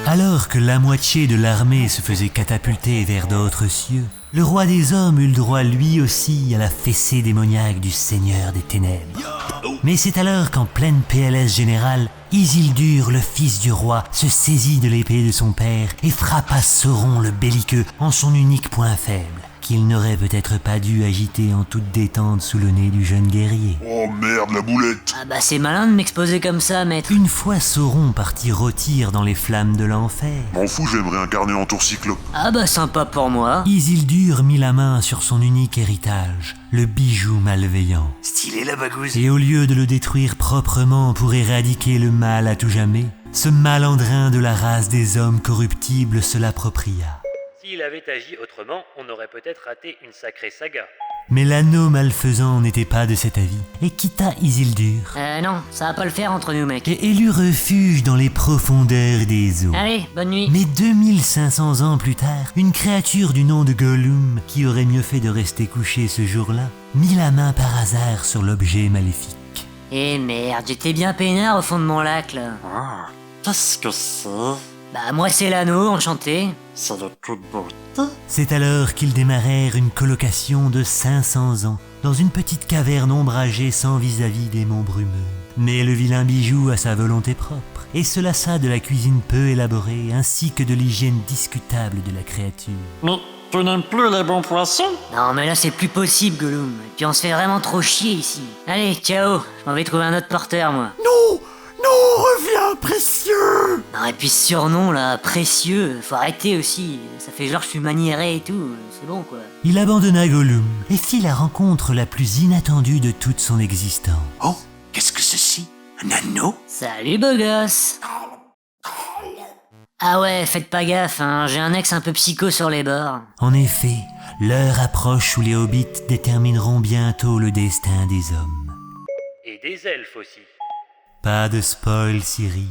Alors que la moitié de l'armée se faisait catapulter vers d'autres cieux, le roi des hommes eut le droit lui aussi à la fessée démoniaque du Seigneur des Ténèbres. Mais c'est alors qu'en pleine PLS générale, Isildur, le fils du roi, se saisit de l'épée de son père et frappa Sauron le belliqueux en son unique point faible, qu'il n'aurait peut-être pas dû agiter en toute détente sous le nez du jeune guerrier. Oh merde, la boulette! Ah bah c'est malin de m'exposer comme ça, maître. Une fois Sauron parti rôtir dans les flammes de l'enfer, M'en fous, je vais me réincarner en tour cyclope. Ah bah sympa pour moi. Isildur mit la main sur son unique héritage, le bijou malveillant. Stylé la bagouze. Et au lieu de le détruire proprement pour éradiquer le mal à tout jamais, ce malandrin de la race des hommes corruptibles se l'appropria. S'il avait agi autrement, on aurait peut-être raté une sacrée saga. Mais l'anneau malfaisant n'était pas de cet avis, et quitta Isildur, Non, ça va pas le faire entre nous, mec. et élut refuge dans les profondeurs des eaux. Allez, bonne nuit. Mais 2500 ans plus tard, une créature du nom de Gollum, qui aurait mieux fait de rester couché ce jour-là, mit la main par hasard sur l'objet maléfique. Eh merde, j'étais bien peinard au fond de mon lac, là. Ah, qu'est-ce que c'est? Bah moi c'est l'anneau, enchanté. C'est de toute beauté. C'est alors qu'ils démarrèrent une colocation de 500 ans, dans une petite caverne ombragée sans vis-à-vis des monts brumeux. Mais le vilain bijou a sa volonté propre, et se lassa de la cuisine peu élaborée, ainsi que de l'hygiène discutable de la créature. Mais tu n'aimes plus les bons poissons? Non mais là c'est plus possible, Gollum. Et puis on se fait vraiment trop chier ici. Allez, ciao. Je m'en vais trouver un autre porteur, moi. Non! Non, reviens, précieux! Non, et puis ce surnom là, précieux, faut arrêter aussi. Ça fait genre je suis maniéré et tout. C'est bon quoi. Il abandonna Gollum, et fit la rencontre la plus inattendue de toute son existence. Oh, qu'est-ce que ceci? Un anneau? Salut beau gosse. Ah ouais, faites pas gaffe, hein, j'ai un ex un peu psycho sur les bords. En effet, l'heure approche où les hobbits détermineront bientôt le destin des hommes. Et des elfes aussi. Pas de spoil, Siri.